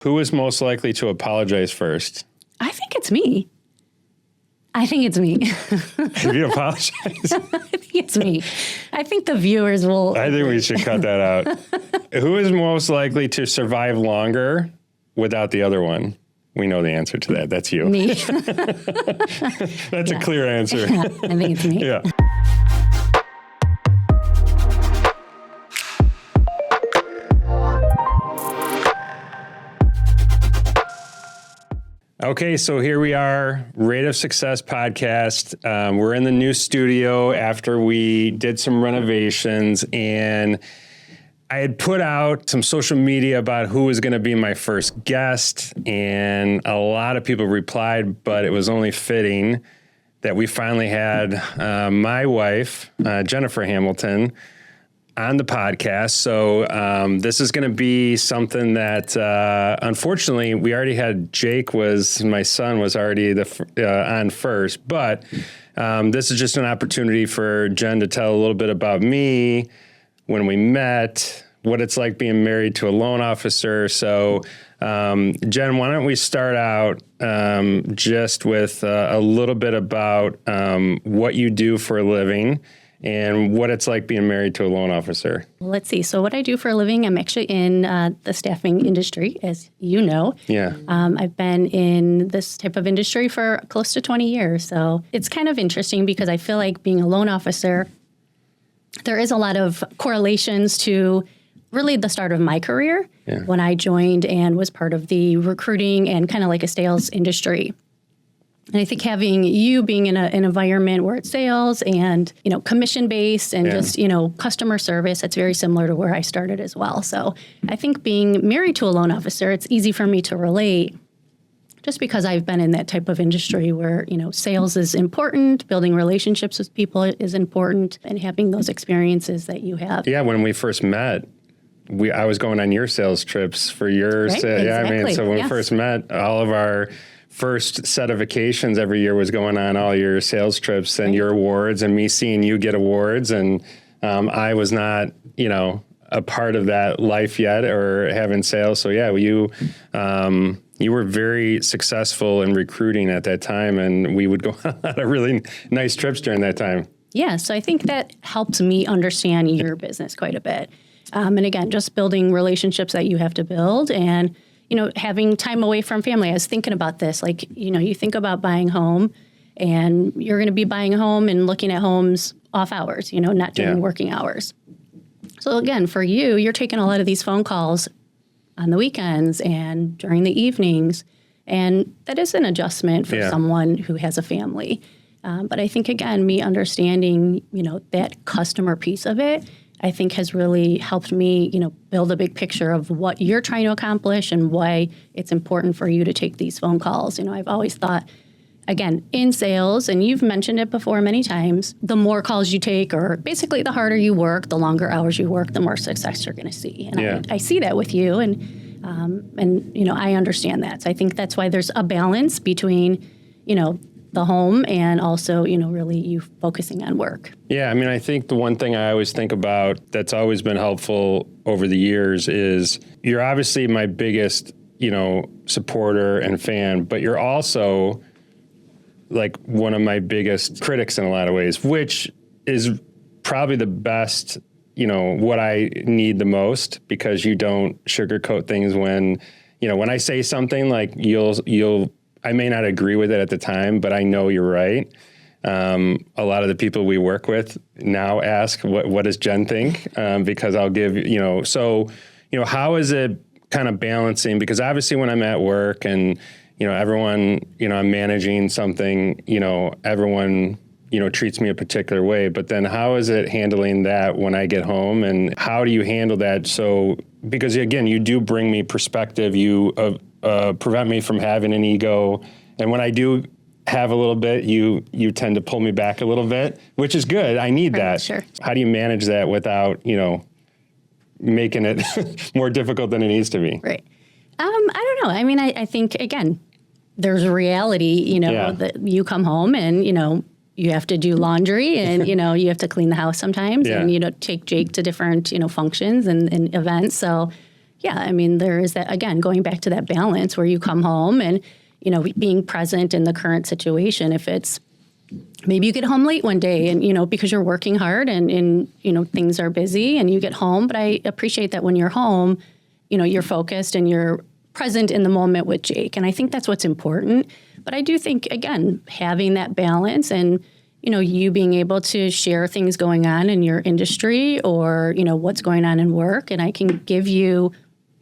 Who is most likely to apologize first? I think it's me. If you apologize? I think it's me. I think the viewers will. I think we should cut that out. Who is most likely to survive longer without the other one? We know the answer to that. That's you. Me. That's a clear answer. I think it's me. Yeah. Okay, so here we are, Rate of Success podcast. We're in the new studio after we did some renovations, and I had put out some social media about who was going to be my first guest, and a lot of people replied, but it was only fitting that we finally had my wife, Jennifer Hamilton, on the podcast. So this is going to be something that, unfortunately, we already had my son was already on first, but this is just an opportunity for Jen to tell a little bit about me, when we met, what it's like being married to a loan officer. So Jen, why don't we start out just with a little bit about what you do for a living and what it's like being married to a loan officer. Let's see. So what I do for a living, I'm actually in the staffing industry, as you know. Yeah. I've been in this type of industry for close to 20 years. So it's kind of interesting because I feel like being a loan officer, there is a lot of correlations to really the start of my career when I joined and was part of the recruiting and kind of like a sales industry. And I think having you being in an environment where it's sales and, commission based and just, customer service, it's very similar to where I started as well. So I think being married to a loan officer, it's easy for me to relate just because I've been in that type of industry where, sales is important, building relationships with people is important, and having those experiences that you have. Yeah, when we first met, I was going on your sales trips for yours. Right, exactly. So when we first met, all of our first set of vacations every year was going on all your sales trips and your awards and me seeing you get awards. And I was not, a part of that life yet or having sales. So yeah, you were very successful in recruiting at that time, and we would go on a lot of really nice trips during that time. Yeah, so I think that helps me understand your business quite a bit. And again, just building relationships that you have to build and having time away from family. I was thinking about this, you think about buying a home and you're going to be buying a home and looking at homes off hours, not during working hours. So again, for you, you're taking a lot of these phone calls on the weekends and during the evenings. And that is an adjustment for someone who has a family. But I think, again, me understanding, that customer piece of it, I think has really helped me, build a big picture of what you're trying to accomplish and why it's important for you to take these phone calls. I've always thought, again, in sales, and you've mentioned it before many times, the more calls you take, or basically the harder you work, the longer hours you work, the more success you're going to see. And I see that with you, and I understand that. So I think that's why there's a balance between, the home and also, really you focusing on work. Yeah, I think the one thing I always think about that's always been helpful over the years is you're obviously my biggest, supporter and fan, but you're also like one of my biggest critics in a lot of ways, which is probably the best, what I need the most, because you don't sugarcoat things when I say something, like I may not agree with it at the time, but I know you're right. A lot of the people we work with now ask, what does Jen think? Because I'll give, how is it kind of balancing? Because obviously when I'm at work and, everyone, I'm managing something, everyone, treats me a particular way, but then how is it handling that when I get home, and how do you handle that? So, because again, you do bring me perspective, you prevent me from having an ego. And when I do have a little bit, you tend to pull me back a little bit, which is good. I need that. Sure. How do you manage that without, making it more difficult than it needs to be? Right. I don't know. I think, again, there's a reality, that you come home and, you have to do laundry and, you have to clean the house sometimes and, take Jake to different, functions and events. So, yeah, I mean, there is that, again, going back to that balance where you come home and, being present in the current situation. If it's maybe you get home late one day and, because you're working hard and things are busy and you get home. But I appreciate that when you're home, you're focused and you're present in the moment with Jake. And I think that's what's important. But I do think, again, having that balance and, you being able to share things going on in your industry or, what's going on in work. And I can give you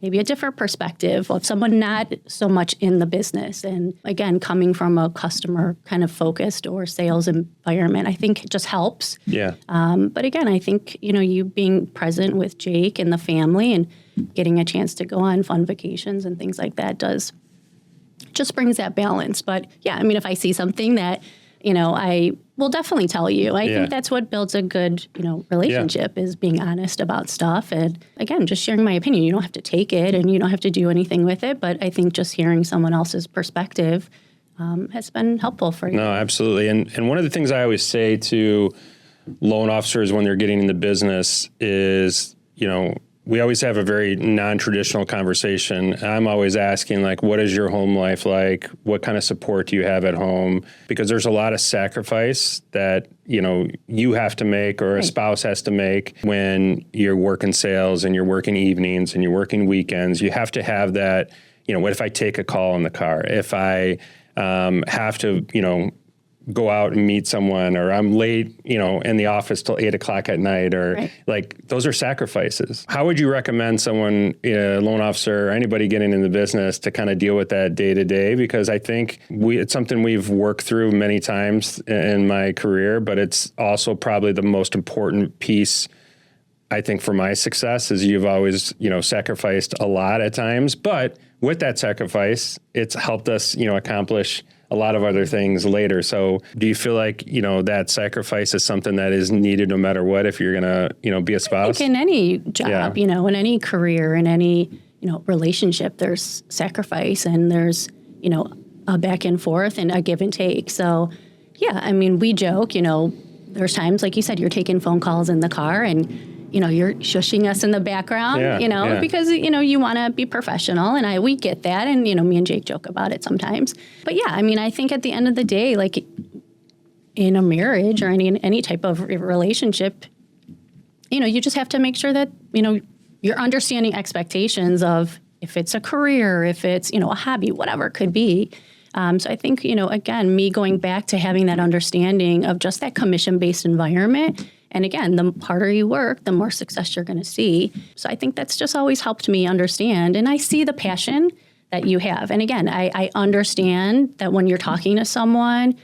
maybe a different perspective of someone not so much in the business. And again, coming from a customer kind of focused or sales environment, I think it just helps. Yeah. But again, I think, you being present with Jake and the family and getting a chance to go on fun vacations and things like that just brings that balance. But yeah, I mean, if I see something that, I will definitely tell you. I think that's what builds a good, relationship is being honest about stuff. And again, just sharing my opinion. You don't have to take it and you don't have to do anything with it. But I think just hearing someone else's perspective has been helpful for you. No, absolutely. And one of the things I always say to loan officers when they're getting into business is, we always have a very non-traditional conversation. I'm always asking, like, what is your home life like? What kind of support do you have at home? Because there's a lot of sacrifice that, you have to make or a spouse has to make when you're working sales and you're working evenings and you're working weekends. You have to have that, what if I take a call in the car? If I have to, go out and meet someone, or I'm late, in the office till 8:00 at night, or like those are sacrifices. How would you recommend someone, a loan officer or anybody getting in the business to kind of deal with that day to day? Because I think it's something we've worked through many times in my career, but it's also probably the most important piece, I think, for my success is you've always, sacrificed a lot at times, but with that sacrifice, it's helped us, accomplish a lot of other things later. So do you feel like, that sacrifice is something that is needed no matter what if you're going to, be a spouse? I think in any job, in any career, in any, relationship, there's sacrifice and there's, a back and forth and a give and take. So, yeah, I mean, we joke, there's times, like you said, you're taking phone calls in the car and, you're shushing us in the background, because, you want to be professional. And we get that. And, me and Jake joke about it sometimes. But yeah, I mean, I think at the end of the day, like in a marriage or any type of relationship, you just have to make sure that, you're understanding expectations of if it's a career, if it's, a hobby, whatever it could be. So I think, again, me going back to having that understanding of just that commission-based environment. And again, the harder you work, the more success you're going to see. So I think that's just always helped me understand. And I see the passion that you have. And again, I understand that when you're talking to someone,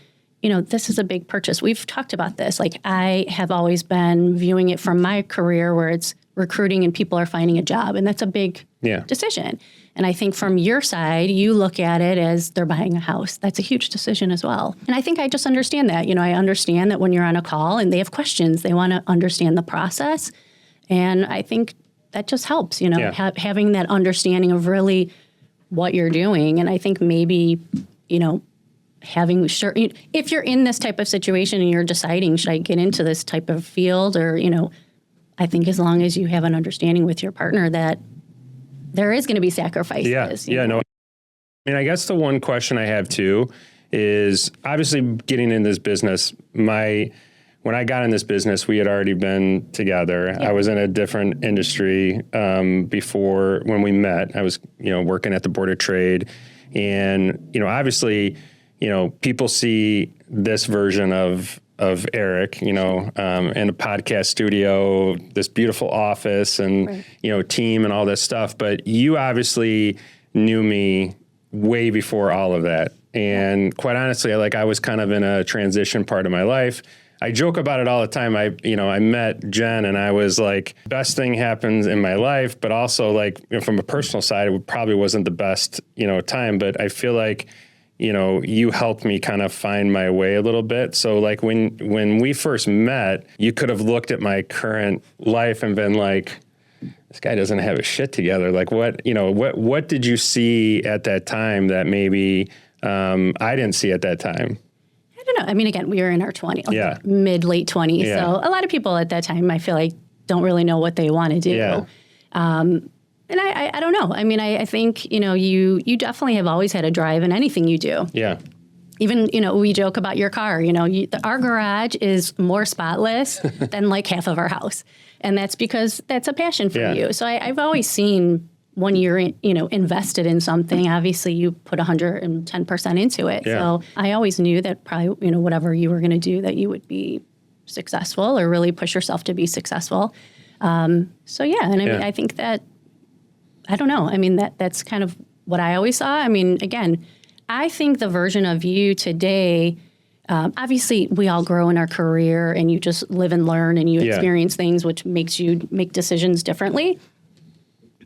this is a big purchase. We've talked about this. Like I have always been viewing it from my career where it's recruiting and people are finding a job. And that's a big decision. And I think from your side, you look at it as they're buying a house. That's a huge decision as well. And I think I just understand that. I understand that when you're on a call and they have questions, they want to understand the process. And I think that just helps, having that understanding of really what you're doing. And I think maybe, having sure, if you're in this type of situation and you're deciding, should I get into this type of field or, I think as long as you have an understanding with your partner that there is going to be sacrifices. No. I mean, I guess the one question I have too is obviously getting in this business. When I got in this business, we had already been together. I was in a different industry before when we met. I was, working at the Board of Trade, and obviously, people see this version of Eric, in a podcast studio, this beautiful office and, team and all this stuff. But you obviously knew me way before all of that. And quite honestly, I was kind of in a transition part of my life. I joke about it all the time. I met Jen and I was like, best thing happens in my life, but also from a personal side, it probably wasn't the best, time. But I feel like, you helped me kind of find my way a little bit. So when we first met, you could have looked at my current life and been like, this guy doesn't have his shit together. Like what did you see at that time that maybe I didn't see at that time? I don't know. I mean, again, we were in our 20s, mid, late 20s. Yeah. So a lot of people at that time, I feel like, don't really know what they want to do. Yeah. And I don't know. I mean, I think, you definitely have always had a drive in anything you do. Yeah. Even, we joke about your car, our garage is more spotless than like half of our house. And that's because that's a passion for you. So I've always seen when you're, invested in something, obviously you put 110% into it. Yeah. So I always knew that probably, whatever you were going to do, that you would be successful or really push yourself to be successful. So yeah, and I mean, I think that, I don't know. I mean, that's kind of what I always saw. I mean, again, I think the version of you today, obviously we all grow in our career and you just live and learn and you experience things, which makes you make decisions differently.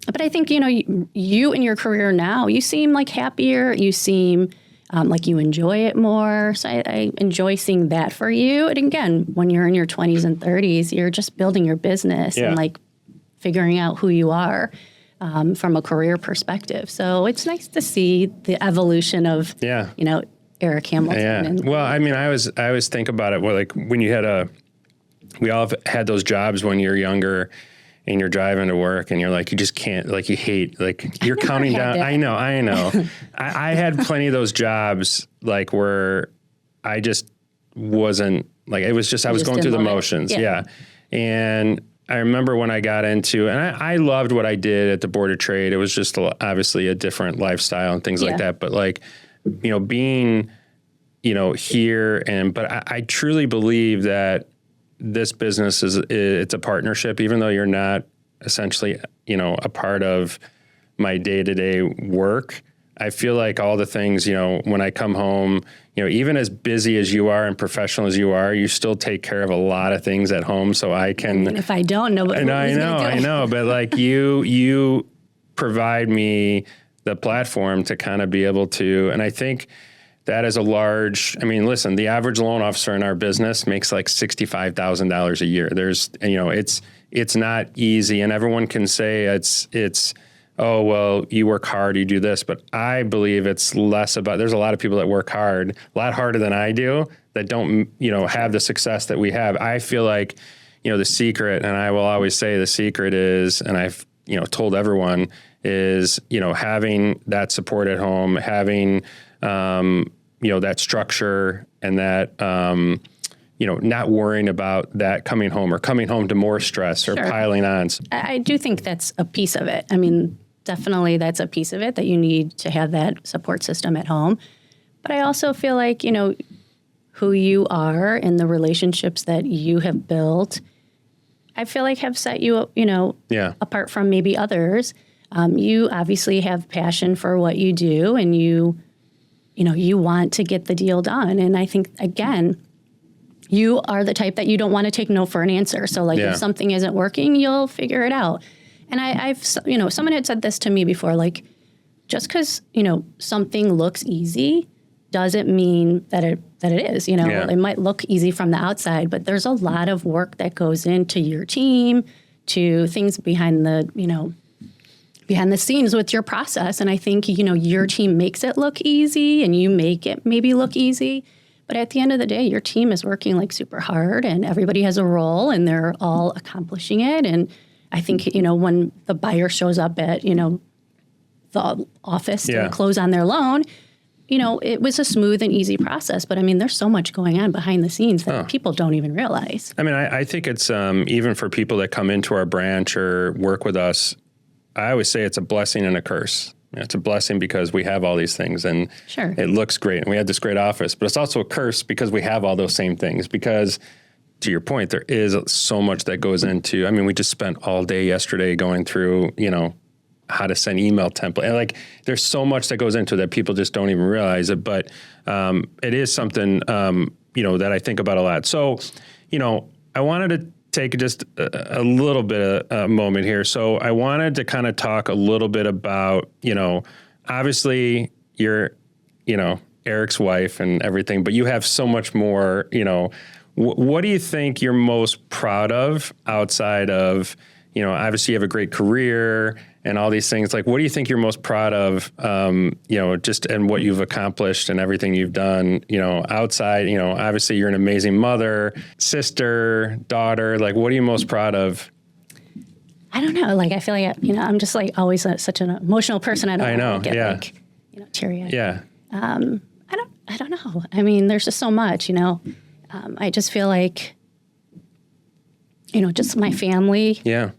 But I think, you in your career now, you seem like happier. You seem like you enjoy it more. So I enjoy seeing that for you. And again, when you're in your 20s and 30s, you're just building your business and like figuring out who you are. From a career perspective. So it's nice to see the evolution of, Eric Hamilton. Yeah. Well, I mean, I always think about it. Well, like when we all have had those jobs when you're younger and you're driving to work and you're like, you just can't, like you hate, like you're counting down. That. I know. I had plenty of those jobs like where I just wasn't like, it was just, I was going through the motions. Yeah. And I remember when I got into, and I loved what I did at the Board of Trade. It was just obviously a different lifestyle and things like that. But like, being, here but I truly believe that this business it's a partnership, even though you're not essentially, a part of my day-to-day work. I feel like all the things, when I come home, even as busy as you are and professional as you are, you still take care of a lot of things at home. So I can. And if I don't know, I know, but like you provide me the platform to kind of be able to, and I think that is listen, the average loan officer in our business makes like $65,000 a year. There's, it's not easy, and everyone can say it's. Oh, well, you work hard, you do this. But I believe it's less about, there's a lot of people that work hard, a lot harder than I do, that don't, have the success that we have. I feel like, the secret, and I will always say the secret is, and I've, told everyone is, having that support at home, having, that structure and that, not worrying about that coming home to more stress or piling on. I do think that's a piece of it. I mean, definitely that's a piece of it, that you need to have that support system at home. But I also feel like, who you are and the relationships that you have built, I feel like have set you, apart from maybe others. You obviously have passion for what you do, and you want to get the deal done. And I think, again, you are the type that you don't want to take no for an answer. So like if something isn't working, you'll figure it out. And I've someone had said this to me before, like just because, something looks easy doesn't mean that it is, It might look easy from the outside, but there's a lot of work that goes into your team, to things behind the scenes with your process. And I think, your team makes it look easy and you make it maybe look easy. But at the end of the day, your team is working like super hard and everybody has a role and they're all accomplishing it. And I think, when the buyer shows up at, the office to close on their loan, it was a smooth and easy process. But I mean, there's so much going on behind the scenes that people don't even realize. I mean, I think it's even for people that come into our branch or work with us, I always say it's a blessing and a curse. It's a blessing because we have all these things and it looks great and we have this great office, but it's also a curse because we have all those same things. Because to your point, there is so much that goes into, I mean, we just spent all day yesterday going through, how to send email template. And like, there's so much that goes into it that people just don't even realize it. But it is something, that I think about a lot. So, I wanted to take just a little bit of a moment here. So I wanted to kind of talk a little bit about, obviously you're, Eric's wife and everything, but you have so much more, what do you think you're most proud of outside of, obviously you have a great career and all these things. Like, what do you think you're most proud of, just and what you've accomplished and everything you've done, outside, obviously you're an amazing mother, sister, daughter. Like, what are you most proud of? I don't know. Like, I feel like, I'm just like always such an emotional person. I know, wanna get yeah. like, teary-eyed. Yeah. I don't know. I mean, there's just so much, I just feel like, just my family. Yeah.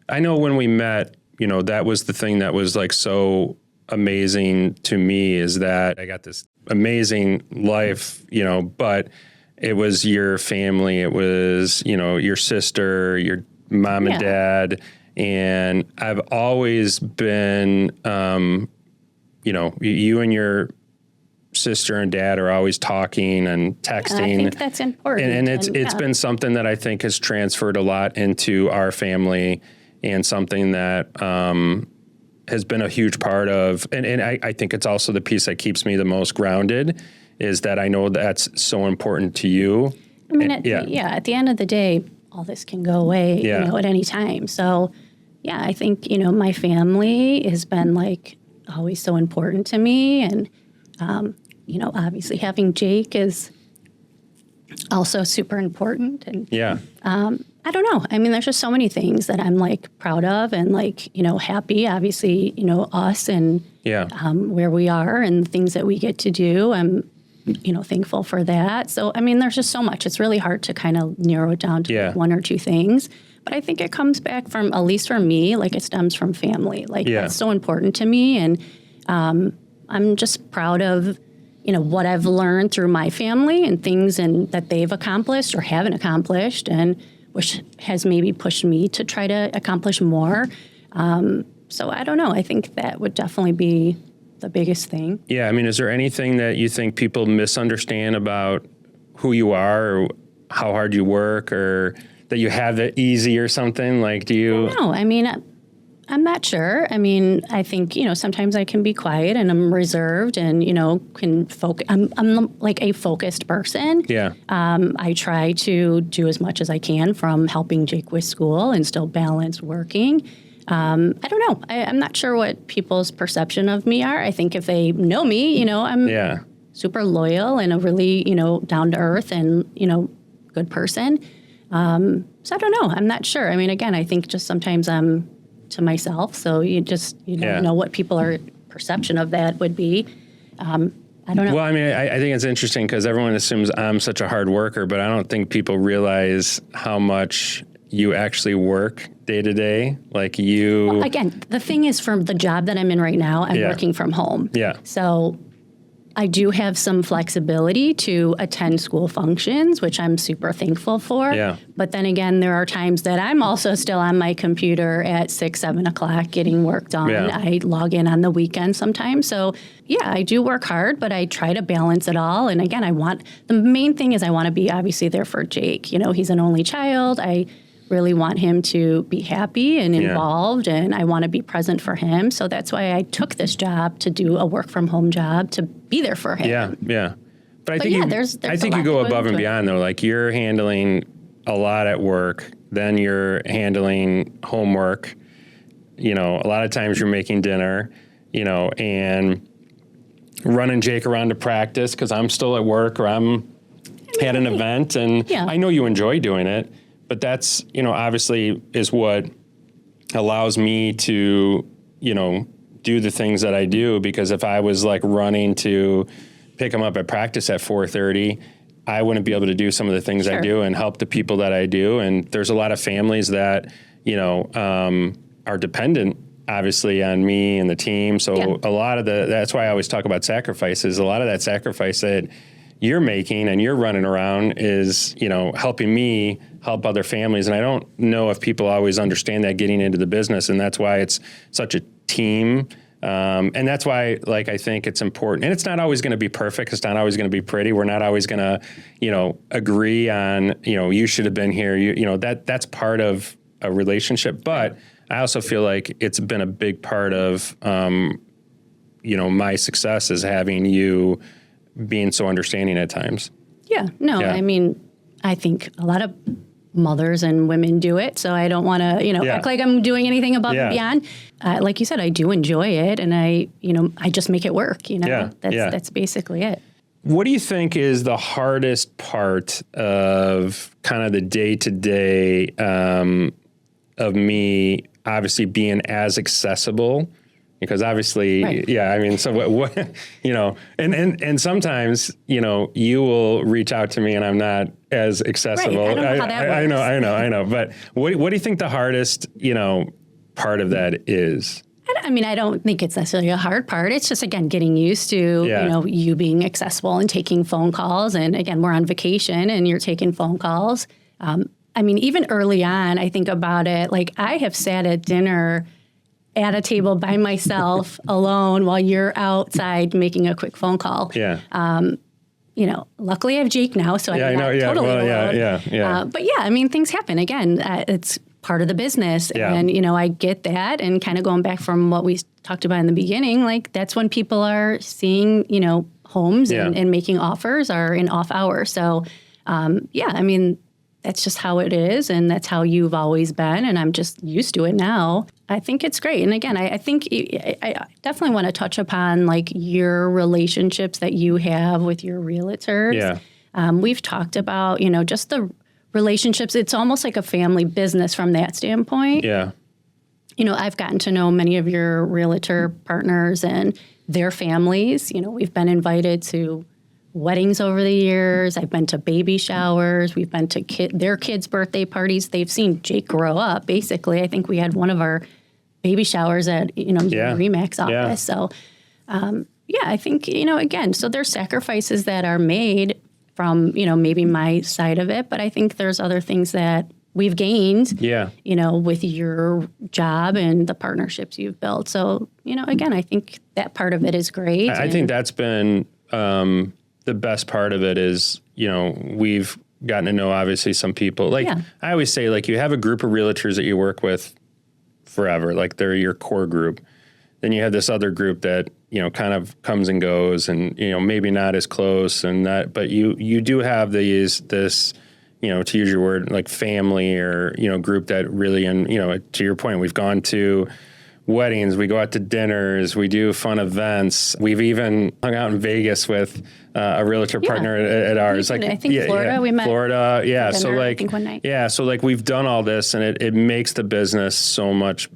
I know when we met, that was the thing that was like so amazing to me, is that I got this amazing life, but it was your family. It was, your sister, your mom and dad. And I've always been, you and your sister and dad are always talking and texting. I think that's important. And it's been something that I think has transferred a lot into our family, and something that has been a huge part of, and I think it's also the piece that keeps me the most grounded, is that I know that's so important to you. I mean, at the end of the day, all this can go away, at any time. So, I think, my family has been like always so important to me. And, obviously having Jake is also super important. And I don't know. I mean, there's just so many things that I'm like proud of and like, happy, obviously, us and where we are and the things that we get to do. I'm, thankful for that. So, I mean, there's just so much. It's really hard to kind of narrow it down to like one or two things. But I think it comes back from, at least for me, like it stems from family. Like that's so important to me. And I'm just proud of, what I've learned through my family and things that they've accomplished or haven't accomplished, and which has maybe pushed me to try to accomplish more. So I don't know. I think that would definitely be the biggest thing. Yeah. I mean, is there anything that you think people misunderstand about who you are, or how hard you work, or that you have it easy or something? Like, do you? No, I mean, I'm not sure. I mean, I think, sometimes I can be quiet and I'm reserved and, can focus. I'm like a focused person. Yeah. I try to do as much as I can, from helping Jake with school and still balance working. I don't know. I'm not sure what people's perception of me are. I think if they know me, I'm super loyal and a really, down to earth and, good person. So I don't know. I'm not sure. I mean, again, I think just sometimes I'm to myself. So you just, don't know what people's perception of that would be. I don't know. Well, I mean, I think it's interesting because everyone assumes I'm such a hard worker, but I don't think people realize how much you actually work day to day. Like Well, again, the thing is, from the job that I'm in right now, I'm working from home. Yeah. So I do have some flexibility to attend school functions, which I'm super thankful for. Yeah. But then again, there are times that I'm also still on my computer at 6, 7 o'clock getting work done. Yeah. I log in on the weekend sometimes. So I do work hard, but I try to balance it all. And again, the main thing is I want to be obviously there for Jake. He's an only child. I really want him to be happy and involved, and I want to be present for him. So that's why I took this job, to do a work from home job, to be there for him. Yeah. But I think there's I think you go above and beyond though. Like, you're handling a lot at work, then you're handling homework. A lot of times you're making dinner, and running Jake around to practice because I'm still at work or I'm at an event, and I know you enjoy doing it. But that's, obviously is what allows me to, do the things that I do. Because if I was like running to pick them up at practice at 4:30, I wouldn't be able to do some of the things I do and help the people that I do. And there's a lot of families that, are dependent, obviously, on me and the team. So a lot of that's why I always talk about sacrifices. A lot of that sacrifice that you're making and you're running around is, helping me help other families. And I don't know if people always understand that getting into the business. And that's why it's such a team. And that's why, like, I think it's important. And it's not always going to be perfect. It's not always going to be pretty. We're not always going to, agree on, you should have been here. That's part of a relationship. But I also feel like it's been a big part of, my success, is having you being so understanding at times. I mean, I think a lot of mothers and women do it. So I don't want to, act like I'm doing anything above and beyond. Like you said, I do enjoy it, and I just make it work, That's basically it. What do you think is the hardest part of kind of the day-to-day of me obviously being as accessible, because obviously, Right. yeah, I mean, so what, and sometimes, you will reach out to me and I'm not as accessible. Right. I don't know how that works. I know. But what do you think the hardest, part of that is? I don't think it's necessarily a hard part. It's just, again, getting used to, you being accessible and taking phone calls. And again, we're on vacation and you're taking phone calls. Even early on, I think about it, like I have sat at dinner at a table by myself alone while you're outside making a quick phone call. Yeah. Luckily I have Jake now, so I'm not totally alone. But things happen. Again, it's part of the business. Yeah. And, I get that. And kind of going back from what we talked about in the beginning, like that's when people are seeing, homes and making offers are in off hours. So, that's just how it is. And that's how you've always been. And I'm just used to it now. I think it's great. And again, I think I definitely want to touch upon like your relationships that you have with your realtors. Yeah. We've talked about, just the relationships. It's almost like a family business from that standpoint. Yeah. I've gotten to know many of your realtor partners and their families. We've been invited to weddings over the years. I've been to baby showers. We've been to their kids' birthday parties. They've seen Jake grow up, basically. I think we had one of our baby showers at, Remax office. Yeah. So, I think, again, so there's sacrifices that are made from, maybe my side of it. But I think there's other things that we've gained, with your job and the partnerships you've built. So, again, I think that part of it is great. I think that's been the best part of it is, we've gotten to know obviously some people. Like I always say, like you have a group of realtors that you work with forever, like they're your core group. Then you have this other group that, kind of comes and goes and, maybe not as close and that, but you do have this, to use your word, like family or, group that really, and, to your point, we've gone to weddings, we go out to dinners, we do fun events. We've even hung out in Vegas with a realtor partner at ours. I think Florida, we met. Florida, yeah. Dinner, So like, I think one night. Yeah. So like we've done all this and it makes the business so much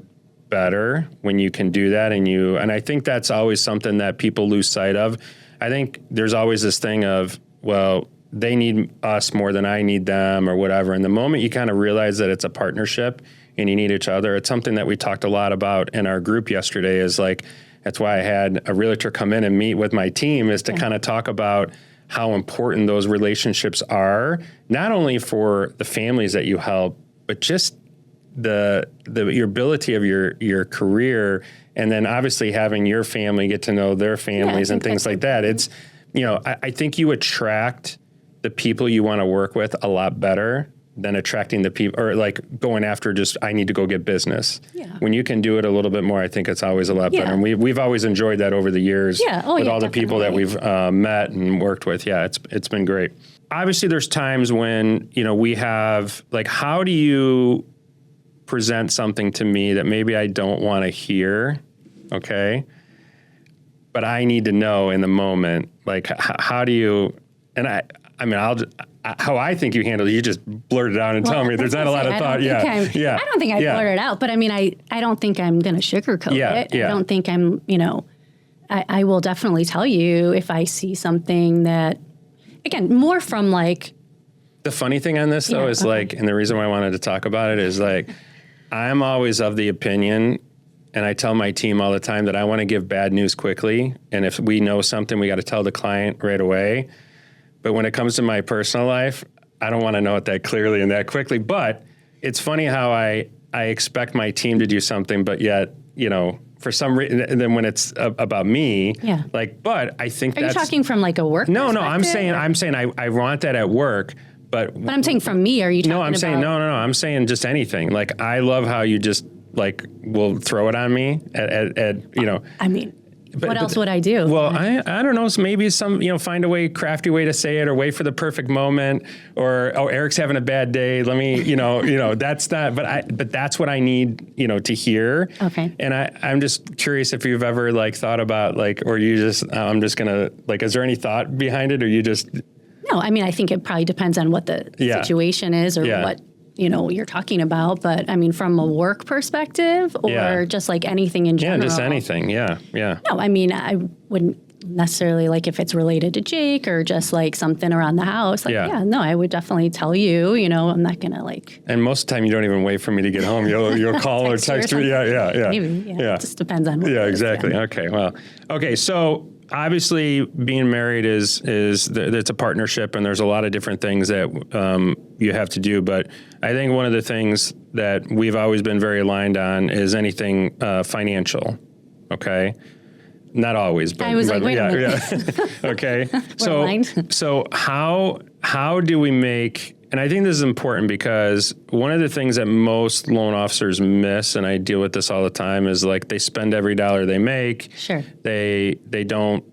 better when you can do that. And I think that's always something that people lose sight of. I think there's always this thing of, well, they need us more than I need them or whatever. And the moment you kind of realize that it's a partnership and you need each other, it's something that we talked a lot about in our group yesterday is like, that's why I had a realtor come in and meet with my team is to kind of talk about how important those relationships are, not only for the families that you help, but just your ability of your career. And then obviously having your family get to know their families and things like that. It's, I think you attract the people you want to work with a lot better than attracting the people or like going after just, I need to go get business. Yeah. When you can do it a little bit more, I think it's always a lot better. And we've always enjoyed that over the years with all the people that we've met and worked with. Yeah, it's been great. Obviously there's times when, we have like, how do you present something to me that maybe I don't want to hear? Okay. But I need to know in the moment, like, how do you, and how I think you handle it, you just blurt it out and tell me. There's not a lot of thought. I don't think I blurt it out, but I don't think I'm going to sugarcoat it. I don't think I'm, I will definitely tell you if I see something that, again, more from like. The funny thing on this though is like, and the reason why I wanted to talk about it is like, I'm always of the opinion, and I tell my team all the time that I want to give bad news quickly. And if we know something, we got to tell the client right away. But when it comes to my personal life, I don't want to know it that clearly and that quickly. But it's funny how I expect my team to do something, but yet, for some reason, and then when it's about me, but I think Are you talking from like a work No, I'm saying I want that at work. But I'm saying from me, are you talking about? No. I'm saying just anything. Like, I love how you just like will throw it on me at what else would I do? Well, I don't know. So maybe find a crafty way to say it or wait for the perfect moment or, Eric's having a bad day. Let me, that's not, but that's what I need, to hear. Okay. And I'm just curious if you've ever like thought about like, or you just, I'm just going to like, is there any thought behind it or you just... No, I think it probably depends on what the situation is or what you're talking about, but I mean, from a work perspective or just like anything in general. Yeah, just anything. Yeah. Yeah. No, I mean, I wouldn't necessarily like if it's related to Jake or just like something around the house. Like, no, I would definitely tell you, I'm not going to like. And most of the time you don't even wait for me to get home. You'll call or text me. Yeah. Maybe. Yeah. It just depends on what it is, exactly. Yeah. Okay. Well, okay. So obviously being married is it's a partnership and there's a lot of different things that you have to do. But I think one of the things that we've always been very aligned on is anything financial. Okay. Not always, but I was like, wait a minute. Okay. aligned. So how do we make, and I think this is important because one of the things that most loan officers miss, and I deal with this all the time, is like they spend every dollar they make. Sure. They don't,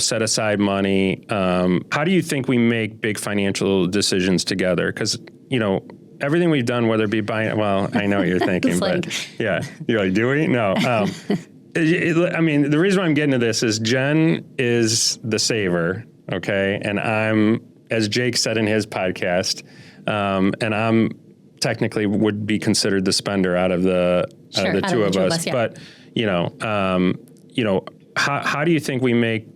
set aside money. How do you think we make big financial decisions together? Because, everything we've done, whether it be buying, well, I know what you're thinking, but you're like, do we? No. I mean, the reason why I'm getting to this is Jen is the saver, okay? And I'm, as Jake said in his podcast, and I'm technically would be considered the spender out of the two of us. Yeah. But, how do you think we make,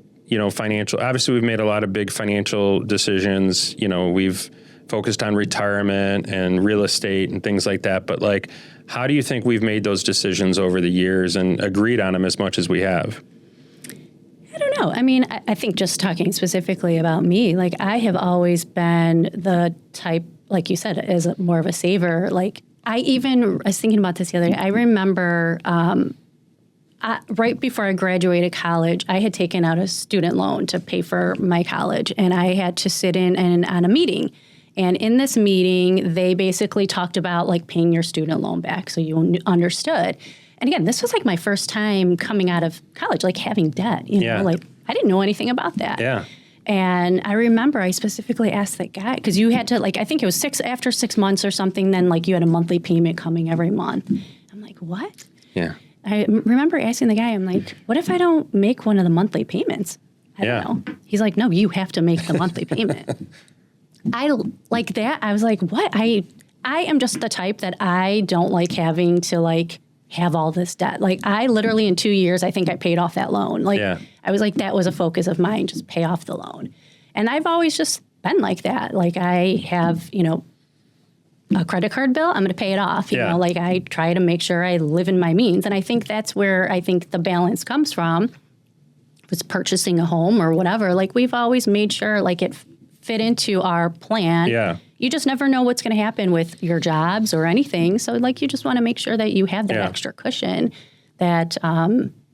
financial, obviously we've made a lot of big financial decisions, we've focused on retirement and real estate and things like that. But like, how do you think we've made those decisions over the years and agreed on them as much as we have? I don't know. I mean, I think just talking specifically about me, like I have always been the type, like you said, as more of a saver. Like I was thinking about this the other day. I remember right before I graduated college, I had taken out a student loan to pay for my college, and I had to sit in on a meeting. And in this meeting, they basically talked about like paying your student loan back, so you understood. And again, this was like my first time coming out of college, like having debt, like I didn't know anything about that. Yeah. And I remember I specifically asked that guy, because you had to I think it was after 6 months or something, then like you had a monthly payment coming every month. I'm like, what? Yeah. I remember asking the guy, I'm like, what if I don't make one of the monthly payments? I don't know. He's like, no, you have to make the monthly payment. I like that. I was like, what? I am just the type that I don't like having to like have all this debt. Like I literally in 2 years, I think I paid off that loan. Like I was like, that was a focus of mine, just pay off the loan. And I've always just been like that. Like I have, a credit card bill, I'm going to pay it off. You know, like I try to make sure I live in my means. And I think that's where I think the balance comes from. If it's purchasing a home or whatever, like we've always made sure like it fit into our plan. Yeah. You just never know what's going to happen with your jobs or anything. So like you just want to make sure that you have that extra cushion that,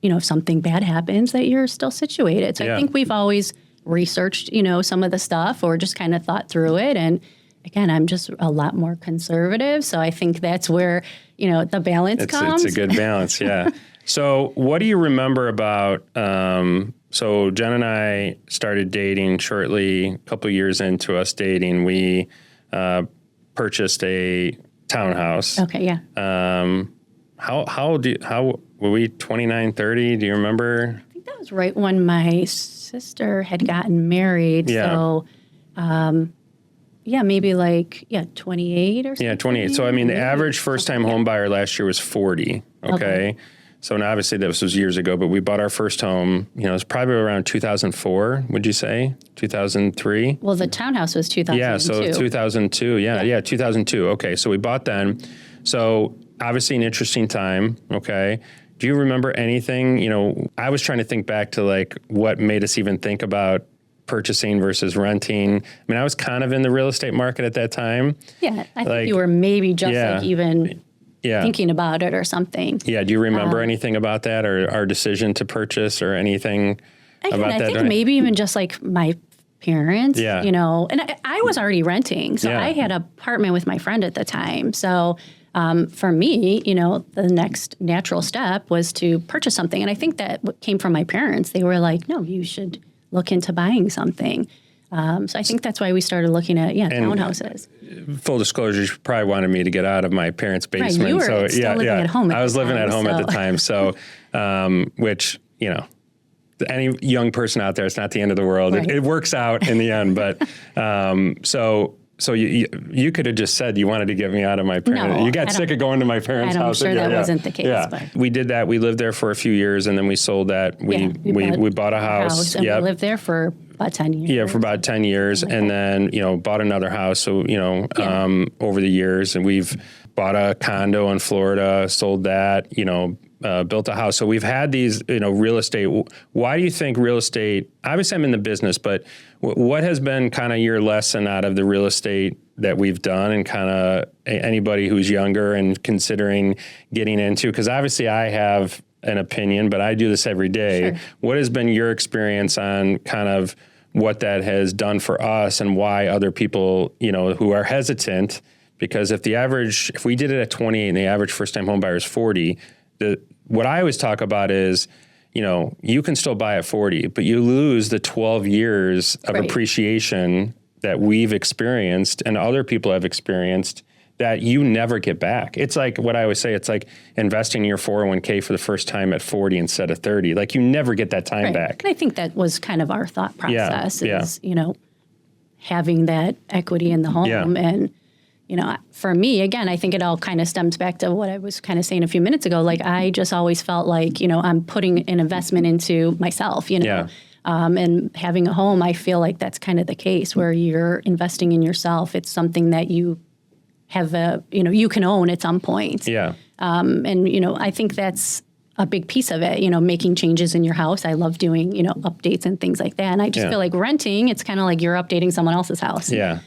if something bad happens, that you're still situated. So I think we've always researched, some of the stuff or just kind of thought through it. And again, I'm just a lot more conservative. So I think that's where, the balance comes. It's a good balance. Yeah. So what do you remember about, so Jen and I started dating shortly, a couple of years into us dating. We purchased a townhouse. Okay, yeah. How were we 29, 30? Do you remember? I think that was right when my sister had gotten married. Yeah. So, maybe 28 or something. Yeah, 28. So, I mean, the average first-time home buyer last year was 40, okay? So, and obviously this was years ago, but we bought our first home, it was probably around 2004, would you say? 2003? Well, the townhouse was 2002. Yeah, so 2002. Yeah, 2002. Okay, so we bought then. So, obviously an interesting time, okay? Do you remember anything? I was trying to think back to, like, what made us even think about purchasing versus renting. I mean, I was kind of in the real estate market at that time. Yeah, I think you were maybe just even thinking about it or something. Yeah, do you remember anything about that or our decision to purchase or anything about that? I think maybe even just like my parents, and I was already renting. So I had an apartment with my friend at the time. So for me, the next natural step was to purchase something. And I think that what came from my parents, they were like, no, you should look into buying something. So I think that's why we started looking at townhouses. Full disclosure, you probably wanted me to get out of my parents' basement. Right, you were still living at home. I was living at home at the time. So, which any young person out there, it's not the end of the world. Right. It works out in the end. But so So you could have just said you wanted to get me out of my parents. No, you got sick of going to my parents' house. I'm sure that wasn't the case. Yeah, but we did that. We lived there for a few years, and then we sold that. We bought a house. And we lived there for about 10 years. Yeah, for about 10 years, and then bought another house. So over the years, and we've bought a condo in Florida, sold that. Built a house. So we've had these, real estate. Why do you think real estate, obviously I'm in the business, but what has been kind of your lesson out of the real estate that we've done, and kind of anybody who's younger and considering getting into, because obviously I have an opinion, but I do this every day. Sure. What has been your experience on kind of what that has done for us, and why other people, who are hesitant, because if we did it at 28 and the average first time home buyer is 40, what I always talk about is, you can still buy at 40, but you lose the 12 years of appreciation that we've experienced and other people have experienced that you never get back. It's like what I always say, it's like investing in your 401k for the first time at 40 instead of 30. Like you never get that time back. And I think that was kind of our thought process is, Yeah. Having that equity in the home. Yeah. And, for me, again, I think it all kind of stems back to what I was kind of saying a few minutes ago. Like, I just always felt like, I'm putting an investment into myself, Yeah. And having a home, I feel like that's kind of the case where you're investing in yourself. It's something that you have, you can own at some point. Yeah. And, I think that's a big piece of it, making changes in your house. I love doing, updates and things like that. And I just feel like renting, it's kind of like you're updating someone else's house. Yeah.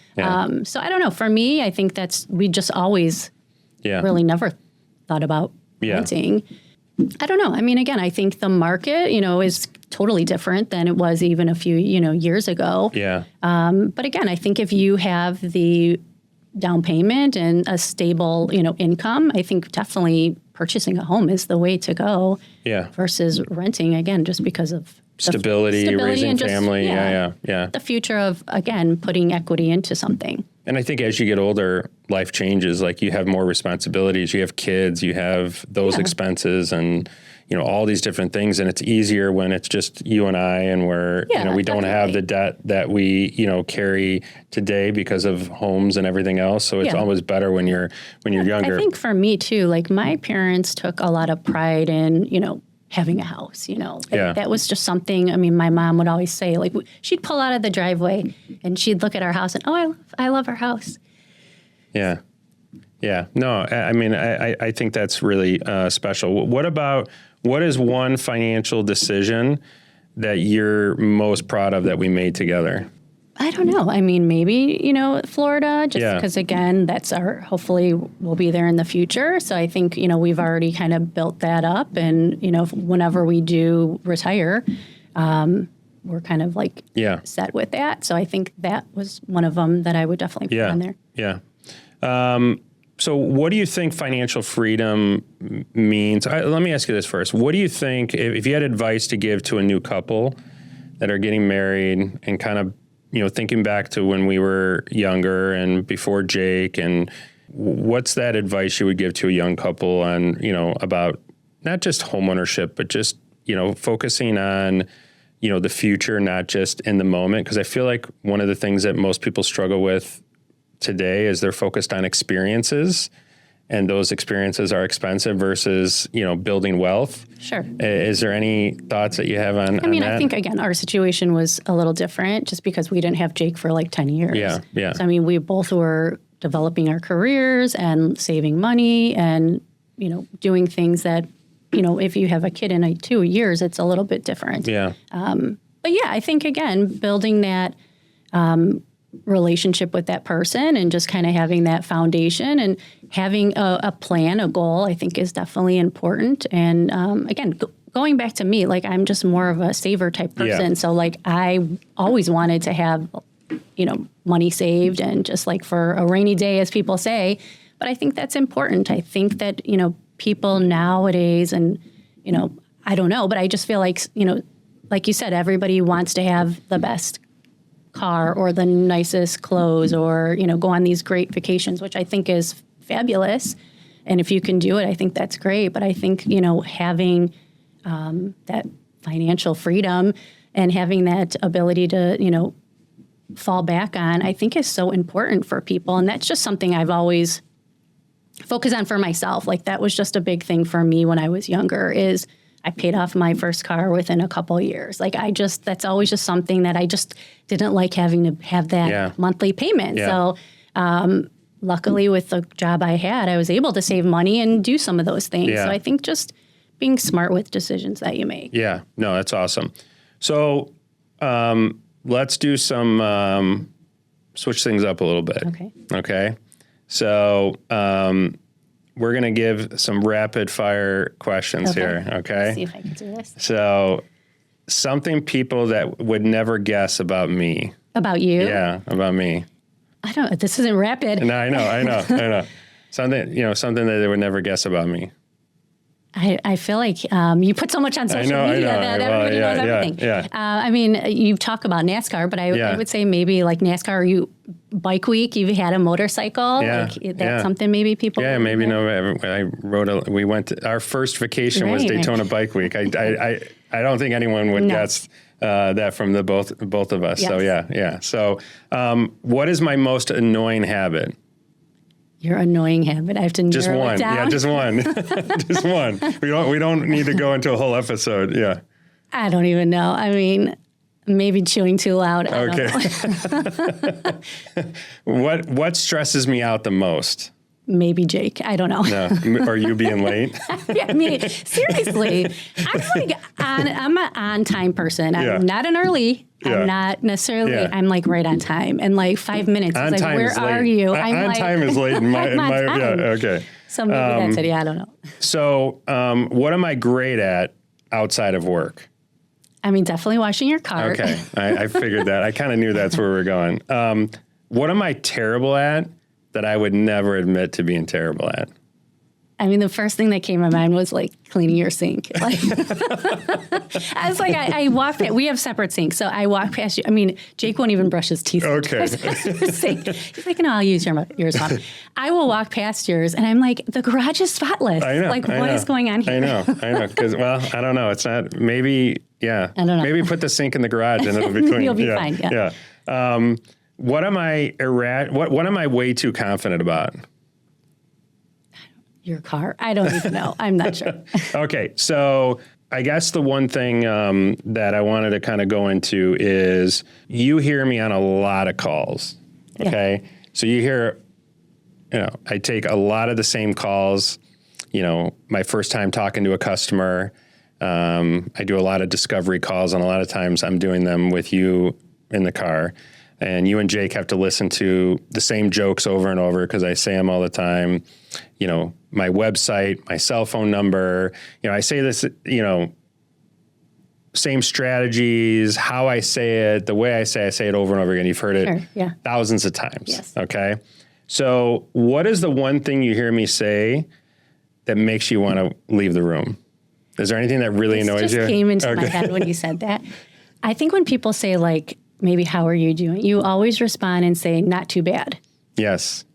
So I don't know. For me, I think we just always really never thought about renting. I don't know. I mean, again, I think the market, is totally different than it was even a few, years ago. Yeah. But again, I think if you have the down payment and a stable, income, I think definitely purchasing a home is the way to go. Yeah. Versus renting, again, just because of stability raising and just, family. Yeah. The future of, again, putting equity into something. And I think as you get older, life changes. Like you have more responsibilities, you have kids, you have those expenses, and all these different things. And it's easier when it's just you and I, and we don't have the debt that we carry today because of homes and everything else. So it's always better when you're younger. I think for me too, like my parents took a lot of pride in having a house. That was just something. I mean, my mom would always say, like, she'd pull out of the driveway and she'd look at our house and, I love our house. Yeah. Yeah. No, I mean, I think that's really special. What is one financial decision that you're most proud of that we made together? I don't know. I mean, maybe, Florida, just because, again, that's hopefully we'll be there in the future. So I think, we've already kind of built that up. And, whenever we do retire, we're kind of like set with that. So I think that was one of them that I would definitely put on there. Yeah. So what do you think financial freedom means? Let me ask you this first. What do you think, if you had advice to give to a new couple that are getting married and kind of, thinking back to when we were younger and before Jake, and what's that advice you would give to a young couple on, about not just homeownership, but just, focusing on, the future, not just in the moment? Because I feel like one of the things that most people struggle with today is they're focused on experiences, and those experiences are expensive versus, building wealth. Sure. Is there any thoughts that you have on I mean, that? I think, again, our situation was a little different just because we didn't have Jake for like 10 years. Yeah. So, I mean, we both were developing our careers and saving money and, doing things that, if you have a kid in 2 years, it's a little bit different. Yeah. But yeah, I think, again, building that relationship with that person and just kind of having that foundation and having a plan, a goal, I think is definitely important. And again, going back to me, like I'm just more of a saver type person. So like I always wanted to have, money saved and just like for a rainy day, as people say. But I think that's important. I think that, people nowadays and, I don't know, but I just feel like, like you said, everybody wants to have the best car or the nicest clothes or, go on these great vacations, which I think is fabulous. And if you can do it, I think that's great. But I think, having that financial freedom and having that ability to, fall back on, I think is so important for people. And that's just something I've always focused on for myself. Like that was just a big thing for me when I was younger is I paid off my first car within a couple of years. Like that's always just something that I just didn't like having to have that monthly payment. Yeah. So luckily with the job I had, I was able to save money and do some of those things. Yeah. So I think just being smart with decisions that you make. Yeah, no, that's awesome. So let's do some, switch things up a little bit. Okay. So we're going to give some rapid fire questions here. Okay. Let's see if I can do this. So something people that would never guess about me. About you? Yeah, about me. I don't, this isn't rapid. No, I know. Something that they would never guess about me. I feel like you put so much on social media that everybody knows everything. Yeah. I mean, you talk about NASCAR, but I would say maybe like NASCAR, or you bike week, you've had a motorcycle. Yeah. Like that's something maybe people. Yeah, maybe we went to, our first vacation was Daytona Bike Week. I don't think anyone would guess that from the both of us. Yes. So yeah. So what is my most annoying habit? Your annoying habit. I have to just narrow one. it down. Yeah, just one. Just one. We don't need to go into a whole episode. Yeah. I don't even know. I mean, maybe chewing too loud. Okay. What stresses me out the most? Maybe Jake. I don't know. No. Or you being late? Yeah, I mean, seriously. I'm an on-time person. I'm not an early. I'm not necessarily, I'm like right on time. And like 5 minutes, it's like, where are you? On time is late in my okay. So maybe that's it. Yeah, I don't know. So what am I great at outside of work? I mean, definitely washing your car. Okay. I figured that. I kind of knew that's where we're going. What am I terrible at that I would never admit to being terrible at? I mean, the first thing that came to mind was like cleaning your sink. Like, I was like, I walk past, we have separate sinks. So I walk past you. I mean, Jake won't even brush his teeth. Okay. Your sink. He's like, no, I'll use yours, Mom. I will walk past yours and I'm like, the garage is spotless. I know. Like, what is going on here? I know. Because, well, I don't know. It's not, maybe, I don't know. Maybe put the sink in the garage and it'll be clean. You'll be fine. Yeah. What am I way too confident about? Your car? I don't even know. I'm not sure. Okay. So I guess the one thing that I wanted to kind of go into is you hear me on a lot of calls. Okay. Yeah. So you hear, I take a lot of the same calls, my first time talking to a customer. I do a lot of discovery calls, and a lot of times I'm doing them with you in the car. And you and Jake have to listen to the same jokes over and over because I say them all the time. My website, my cell phone number, I say this, same strategies, how I say it, the way I say it over and over again. You've heard it thousands of times. Yes. Okay. So what is the one thing you hear me say that makes you want to leave the room? Is there anything that really annoys you? It just came into my head when you said that. I think when people say like, maybe how are you doing? You always respond and say, not too bad. Yes.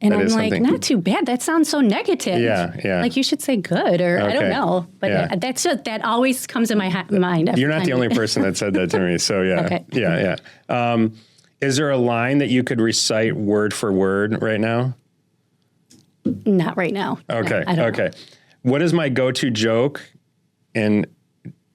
And I'm like, not too bad. That sounds so negative. Yeah. Like you should say good, or I don't know. But that always comes in my mind. You're not the only person that said that to me. So Okay. Yeah. Is there a line that you could recite word for word right now? Not right now. Okay. No, I don't know. What is my go-to joke? And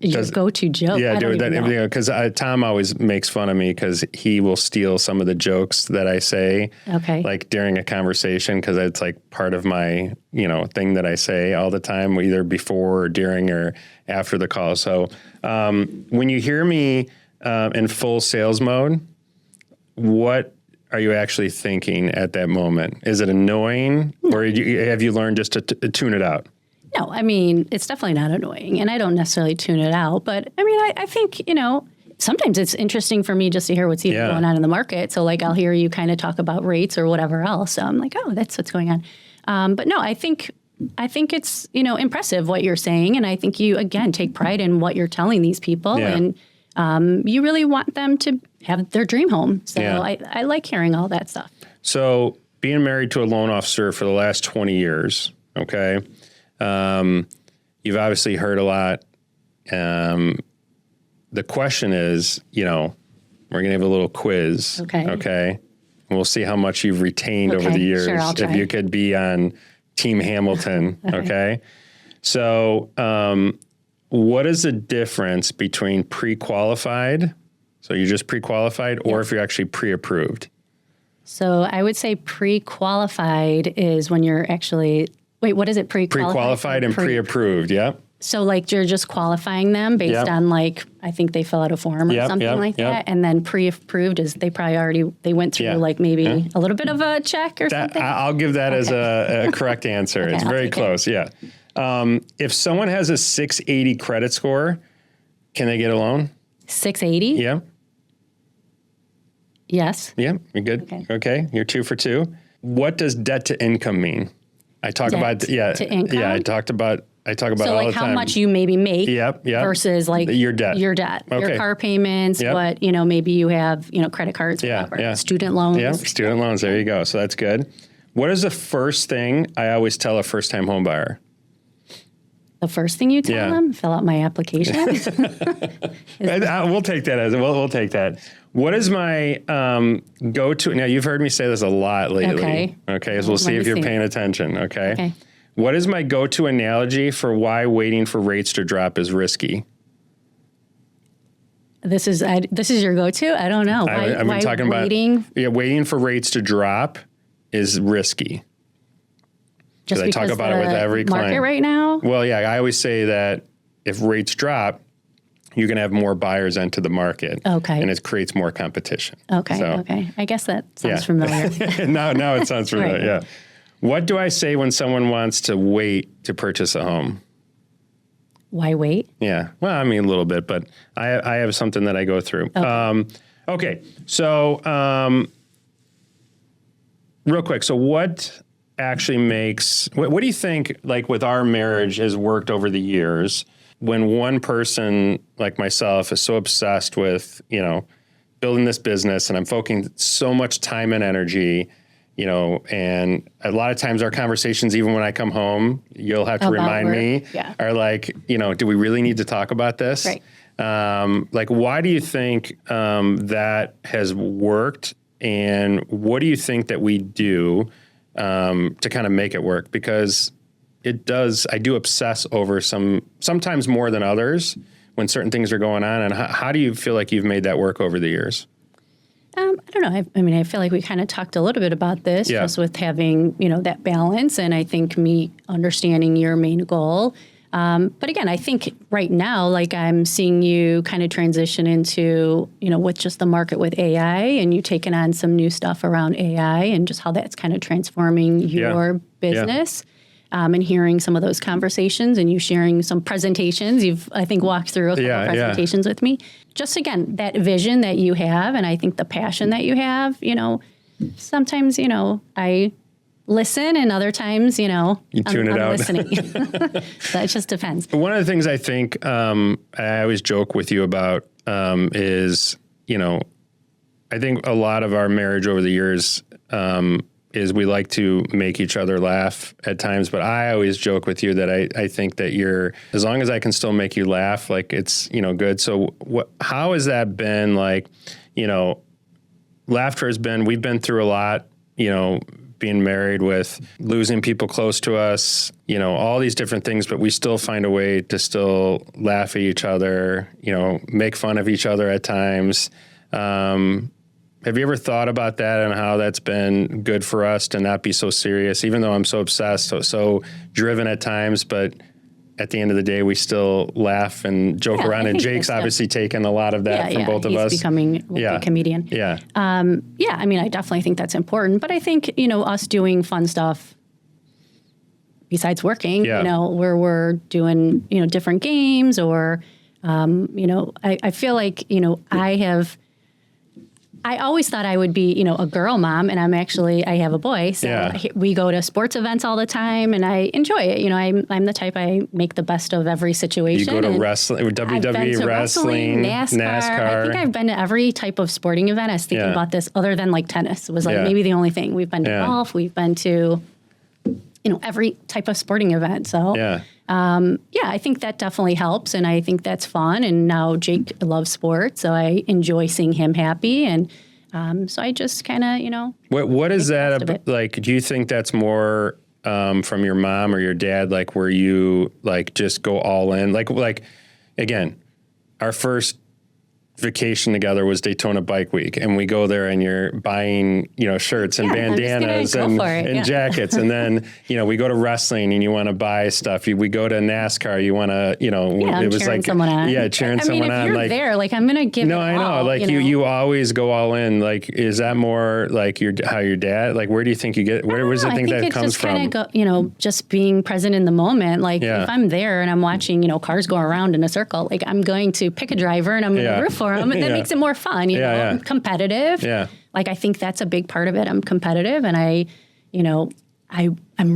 your go-to joke? Yeah, because Tom always makes fun of me because he will steal some of the jokes that I say, like during a conversation, because it's like part of my, thing that I say all the time, either before or during or after the call. So when you hear me in full sales mode, what are you actually thinking at that moment? Is it annoying, or have you learned just to tune it out? No, I mean, it's definitely not annoying, and I don't necessarily tune it out. But I mean, I think, sometimes it's interesting for me just to hear what's even going on in the market. So like, I'll hear you kind of talk about rates or whatever else. So I'm like, oh, that's what's going on. But no, I think it's, impressive what you're saying. And I think you, again, take pride in what you're telling these people. Yeah. And you really want them to have their dream home. So I like hearing all that stuff. So being married to a loan officer for the last 20 years, okay, you've obviously heard a lot. The question is, We're going to have a little quiz. Okay. Okay. And we'll see how much you've retained over the years. Sure, I'll try. If you could be on Team Hamilton. Okay. So, what is the difference between pre-qualified? So you're just pre-qualified, or if you're actually pre-approved? So I would say pre-qualified is when you're actually, wait, what is it? Pre-qualified and pre-approved. Yeah. So like you're just qualifying them based on like, I think they fill out a form or something like that. And then pre-approved is they probably they went through like maybe a little bit of a check or something. I'll give that as a correct answer. It's very close. Yeah. If someone has a 680 credit score, can they get a loan? 680? Yeah. Yes. Yeah. You're good. Okay. You're 2 for 2. What does debt to income mean? I talk about, to income? Yeah. I talk about So it all like the time. how much you maybe make versus like your debt. Your car payments, what, maybe you have, credit cards, whatever, student loans. Yeah, student loans. There you go. So that's good. What is the first thing I always tell a first-time home buyer? The first thing you tell them, fill out my application. We'll take that as we'll take that. What is my go-to? Now you've heard me say this a lot lately. Okay. So we'll see if you're paying attention. Okay. What is my go-to analogy for why waiting for rates to drop is risky? This is your go-to? I don't know. I've been talking about waiting for rates to drop is risky. Just because I talk about it with every client. Market right now? Well, yeah, I always say that if rates drop, you're going to have more buyers enter the market. Okay. And it creates more competition. Okay. So, okay. I guess that sounds familiar. now it sounds familiar. Right. Yeah. What do I say when someone wants to wait to purchase a home? Why wait? Yeah. Well, I mean, a little bit, but I have something that I go through. Okay. So, real quick. So what actually makes, what do you think, like with our marriage has worked over the years when one person like myself is so obsessed with, building this business and I'm focusing so much time and energy, and a lot of times our conversations, even when I come home, you'll have to remind me, are like, do we really need to talk about this? Right. Like, why do you think that has worked? And what do you think that we do to kind of make it work? Because it does, I do obsess over sometimes more than others when certain things are going on. And how do you feel like you've made that work over the years? I don't know. I feel like we kind of talked a little bit about this just with having, that balance. And I think me understanding your main goal. But again, I think right now, like I'm seeing you kind of transition into, with just the market with AI and you taking on some new stuff around AI and just how that's kind of transforming your business. And hearing some of those conversations and you sharing some presentations. You've, I think, walked through a couple presentations with me. Just, again, that vision that you have and I think the passion that you have, sometimes, I listen and other times, you tune it out. Listening. That just depends. One of the things I think I always joke with you about is, I think a lot of our marriage over the years is we like to make each other laugh at times, but I always joke with you that I think that as long as I can still make you laugh, like it's, good. So how has that been? Like, laughter we've been through a lot, being married with losing people close to us, all these different things, but we still find a way to still laugh at each other, make fun of each other at times. Have you ever thought about that and how that's been good for us to not be so serious, even though I'm so obsessed, so driven at times, but at the end of the day, we still laugh and joke around. And Jake's obviously taken a lot of that from both of us. He's becoming a comedian. Yeah. I definitely think that's important. But I think, us doing fun stuff besides working, where we're doing, different games or, I feel like, I always thought I would be, a girl mom, and I have a boy. So we go to sports events all the time, and I enjoy it. I'm the type, I make the best of every situation. You go to wrestling, WWE, wrestling, NASCAR. I think I've been to every type of sporting event. I was thinking about this other than like tennis. It was like maybe the only thing. We've been to golf. We've been to every type of sporting event. So I think that definitely helps. And I think that's fun. And now Jake loves sports. So I enjoy seeing him happy. And so I just kind of, What is that about? Like, do you think that's more from your mom or your dad, like where you like just go all in? Like again, our first vacation together was Daytona Bike Week, and we go there and you're buying, shirts and bandanas and jackets. And then, we go to wrestling and you want to buy stuff. We go to NASCAR, you want to, it was like, someone on. cheering someone on. If you're there, like I'm going to give it I know. all, like you always go all in. Like, is that more like how your dad, like, where do you think you get, where does it think that comes from? I think it's just kind of, just being present in the moment. Like if I'm there and I'm watching, cars go around in a circle, like I'm going to pick a driver and I'm going to root for him. And that makes it more fun, I'm competitive. Yeah. Like I think that's a big part of it. I'm competitive and I'm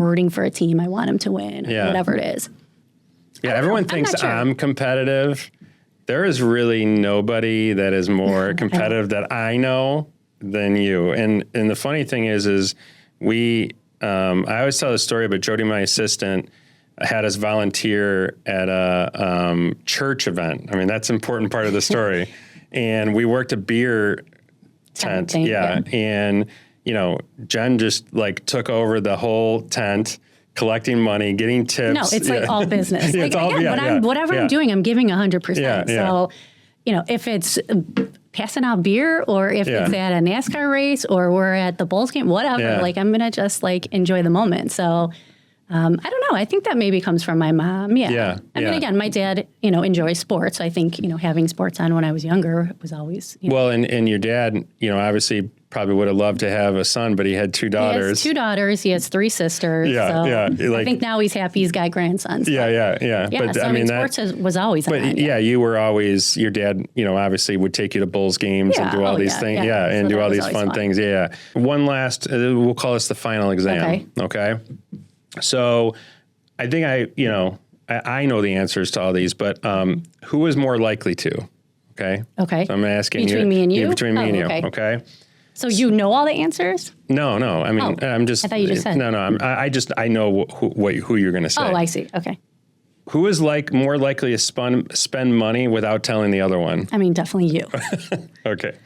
rooting for a team. I want them to win, whatever it is. Yeah. Everyone thinks I'm competitive. There is really nobody that is more competitive that I know than you. And the funny thing is we, I always tell the story, but Jody, my assistant, had us volunteer at a church event. I mean, that's an important part of the story. And we worked a beer tent. And, Jen just like took over the whole tent, collecting money, getting tips. No, it's like all business. Like, whatever I'm doing, I'm giving 100%. So, if it's passing out beer or if it's at a NASCAR race or we're at the Bulls game, whatever, like I'm going to just like enjoy the moment. So, I don't know. I think that maybe comes from my mom. I mean, again, my dad, enjoys sports. I think, having sports on when I was younger was always. Well, and your dad, obviously probably would have loved to have a son, but he had two daughters. He has 2 daughters. He has 3 sisters. I think now he's happy he's got grandsons. Yeah. But so, I mean sports was always on. You were always, your dad, obviously would take you to Bulls games and do all these things. And do all these fun things. Yeah. One last, we'll call this the final exam. Okay. So I think I know the answers to all these, but who is more likely to? Okay. So I'm asking between me and you? Between me and you. Okay. So you know all the answers? No. I mean, I'm just. I thought you just said. No. I know who you're going to say. Oh, I see. Okay. Who is more likely to spend money without telling the other one? I mean, definitely you. Okay.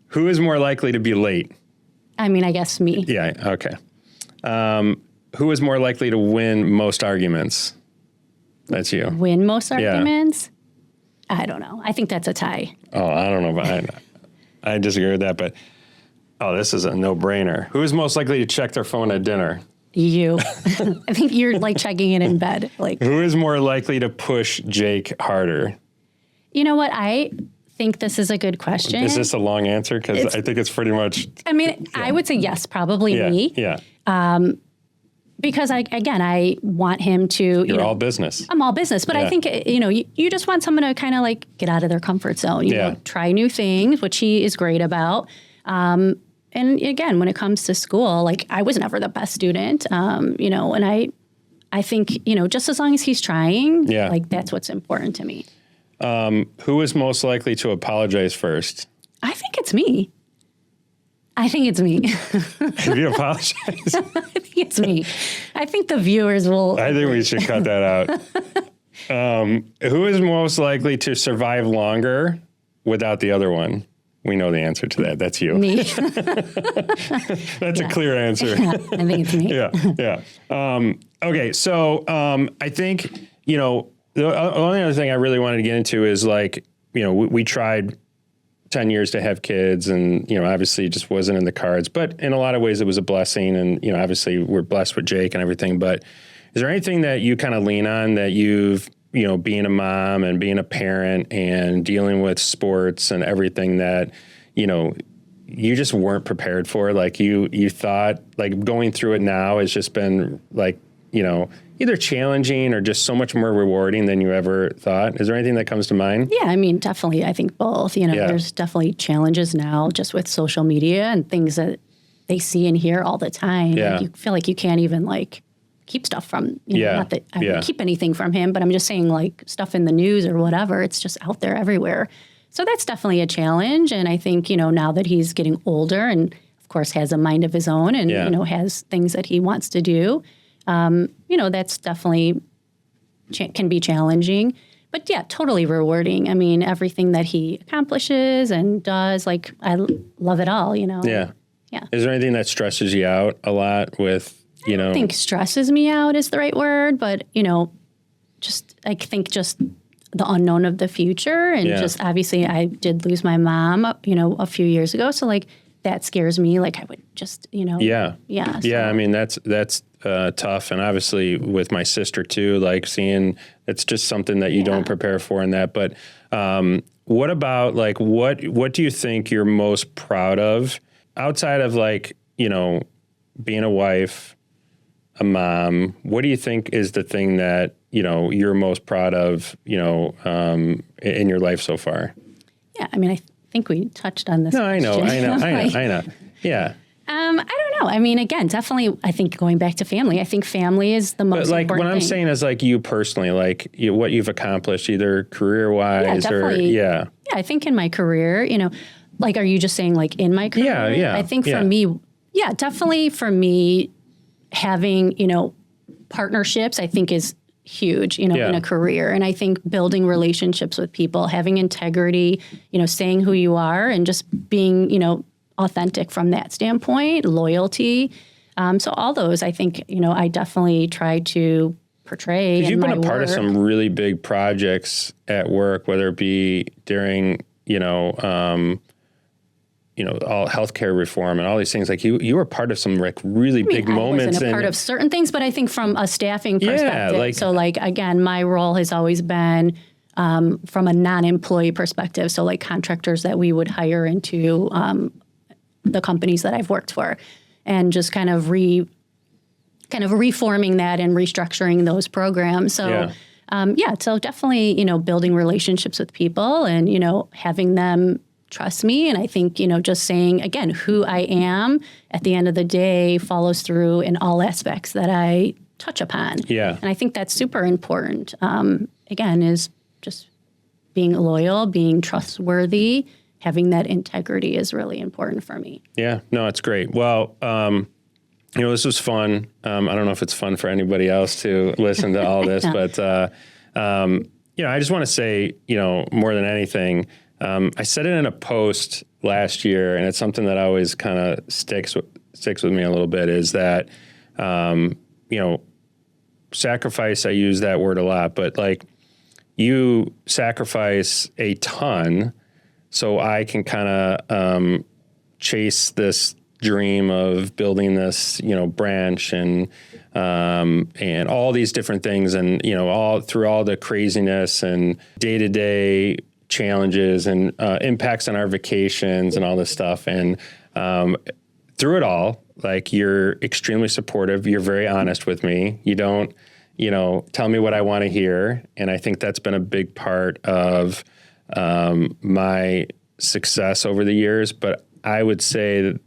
Who is more likely to be late? I mean, I guess me. Yeah. Okay. Who is more likely to win most arguments? That's you. Win most arguments? I don't know. I think that's a tie. Oh, I don't know. But I disagree with that. But, this is a no-brainer. Who is most likely to check their phone at dinner? You. I think you're like checking it in bed. Like, who is more likely to push Jake harder? You know what? I think this is a good question. Is this a long answer? Because I think it's pretty much. I mean, I would say yes, probably me. Yeah. Because I want him to. You're all business. I'm all business, but I think you just want someone to kind of like get out of their comfort zone. You know, try new things, which he is great about. And again, when it comes to school, like I was never the best student. And I think just as long as he's trying, like that's what's important to me. Who is most likely to apologize first? I think it's me. Have you apologized? I think it's me. I think the viewers will. I think we should cut that out. Who is most likely to survive longer without the other one? We know the answer to that. That's you. Me. That's a clear answer. I think it's me. Yeah. Okay. So I think, the only other thing I really wanted to get into is like, we tried 10 years to have kids and, obviously it just wasn't in the cards, but in a lot of ways it was a blessing. And, obviously we're blessed with Jake and everything, but is there anything that you kind of lean on that you've, being a mom and being a parent and dealing with sports and everything that, you just weren't prepared for? Like you thought like going through it now has just been like, either challenging or just so much more rewarding than you ever thought. Is there anything that comes to mind? Yeah, I mean, definitely. I think both. There's definitely challenges now just with social media and things that they see and hear all the time. Yeah. Like, you feel like you can't even like keep stuff from, not that I don't keep anything from him, but I'm just saying like stuff in the news or whatever, it's just out there everywhere. So that's definitely a challenge. And I think, now that he's getting older and of course has a mind of his own and, has things that he wants to do, That's definitely can be challenging. But yeah, totally rewarding. I mean, everything that he accomplishes and does, like, I love it all, Yeah. Yeah. Is there anything that stresses you out a lot with, I don't think stresses me out is the right word, but, I think just the unknown of the future. And just obviously I did lose my mom, a few years ago. So like that scares me. Like I would just, Yeah. Yeah. Yeah. I mean, that's tough. And obviously with my sister too, like seeing, it's just something that you don't prepare for in that. But what about like, what do you think you're most proud of outside of like, being a wife, a mom? What do you think is the thing that, you're most proud of, in your life so far? Yeah. I mean, I think we touched on this. No, I know. Yeah. I don't know. I mean, again, definitely, I think going back to family, I think family is the most important what I'm thing. saying is like you personally, like what you've accomplished either career-wise Yeah, I think in my career, like, are you just saying like in my career? Yeah. I think for me, definitely for me, having, partnerships, I think is huge, in a career. And I think building relationships with people, having integrity, saying who you are and just being, authentic from that standpoint, loyalty. So all those, I think, I definitely try to portray. You've been a part of some really big projects at work, whether it be during, all healthcare reform and all these things. Like you were part of some like really big moments. I wasn't a part of certain things, but I think from a staffing perspective. So like, again, my role has always been from a non-employee perspective. So like contractors that we would hire into the companies that I've worked for, and just kind of reforming that and restructuring those programs. So so definitely, building relationships with people and, having them trust me. And I think, just saying, again, who I am at the end of the day follows through in all aspects that I touch upon. Yeah. And I think that's super important. Again, is just being loyal, being trustworthy, having that integrity is really important for me. Yeah, no, it's great. Well, this was fun. I don't know if it's fun for anybody else to listen to all this, but, I just want to say, more than anything, I said it in a post last year, and it's something that always kind of sticks with me a little bit, is that, sacrifice, I use that word a lot, but like you sacrifice a ton so I can kind of chase this dream of building this, branch and all these different things, and all through all the craziness and day-to-day challenges and impacts on our vacations and all this stuff. And through it all, like, you're extremely supportive. You're very honest with me. You don't, tell me what I want to hear. And I think that's been a big part of my success over the years. But I would say that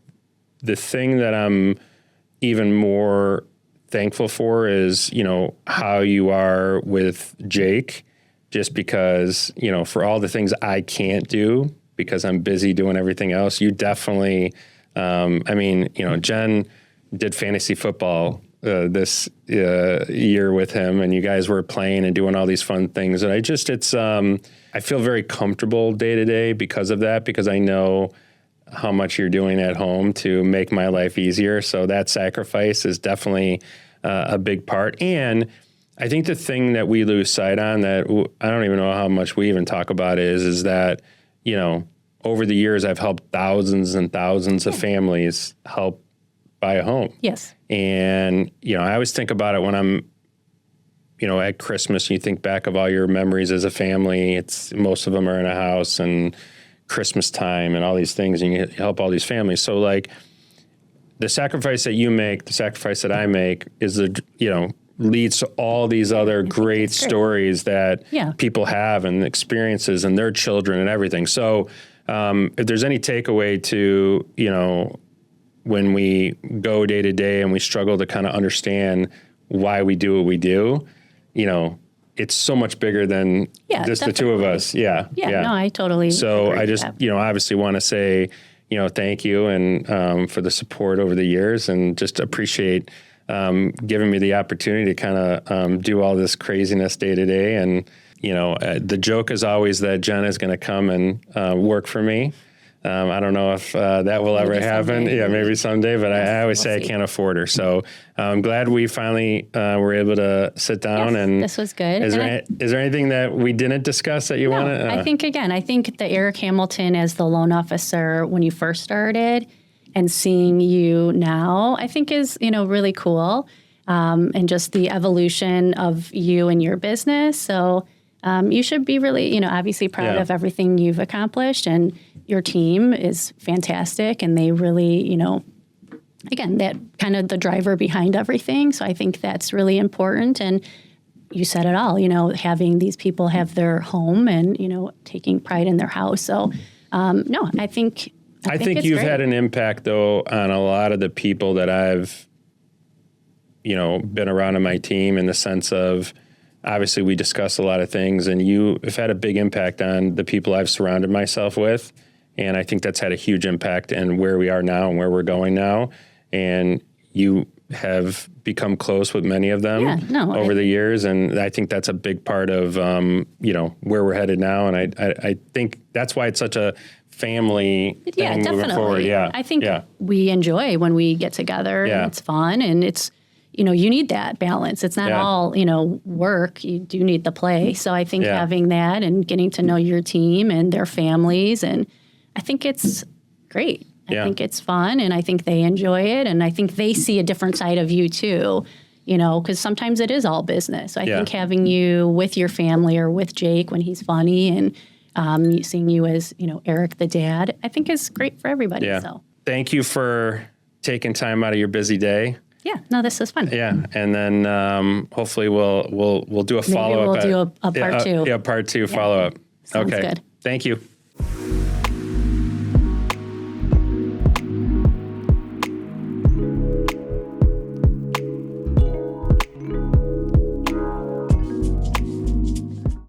the thing that I'm even more thankful for is, how you are with Jake, just because, for all the things I can't do because I'm busy doing everything else, you definitely, Jen did fantasy football this year with him, and you guys were playing and doing all these fun things. And I feel very comfortable day to day because of that, because I know how much you're doing at home to make my life easier. So that sacrifice is definitely a big part. And I think the thing that we lose sight on, that I don't even know how much we even talk about, is that, over the years, I've helped thousands and thousands of families help buy a home. Yes. And, I always think about it when I'm, at Christmas, you think back of all your memories as a family. Most of them are in a house, and Christmas time and all these things, and you help all these families. So like the sacrifice that you make, the sacrifice that I make is leads to all these other great stories that people have and experiences and their children and everything. So if there's any takeaway to, when we go day to day and we struggle to kind of understand why we do what we do, it's so much bigger than just the two of us. Yeah. No, I totally So agree I just, obviously want to say, thank you and for the support over the years, and just appreciate giving me the opportunity to kind of do all this craziness day to day. And, the joke is always that Jen is going to come and work for me. I don't know if that will ever happen. Someday. Yeah, maybe someday, but I always say see. I can't afford her. So I'm glad we finally were able to sit down. Yes, And this was good. Is there anything that we didn't discuss that you want to? I think the Eric Hamilton as the loan officer when you first started and seeing you now, I think is, really cool. And just the evolution of you and your business. So you should be really, obviously proud of everything you've accomplished, and your team is fantastic, and they really, again, that kind of the driver behind everything. So I think that's really important. And you said it all, having these people have their home and, taking pride in their house. So, no, I think you've great. had an impact though on a lot of the people that I've, been around in my team, in the sense of, obviously we discuss a lot of things, and you have had a big impact on the people I've surrounded myself with. And I think that's had a huge impact in where we are now and where we're going now. And you have become close with many of them over the years. And I think that's a big part of, where we're headed now. And I think that's why it's such a family thing moving forward. Yeah, I think we enjoy when we get together and it's fun, and it's, you need that balance. It's not all, work. You do need the play. So I think having that and getting to know your team and their families, and I think it's great. I think it's fun, and I think they enjoy it, and I think they see a different side of you too, because sometimes it is all business. So I think having you with your family or with Jake when he's funny, and seeing you as, Eric the dad, I think is great for everybody. Yeah. So thank you for taking time out of your busy day. Yeah, no, this is fun. Yeah, and then hopefully we'll do a follow up. Maybe we'll do a part two. Yeah, part two follow up. Sounds okay. good. Thank you.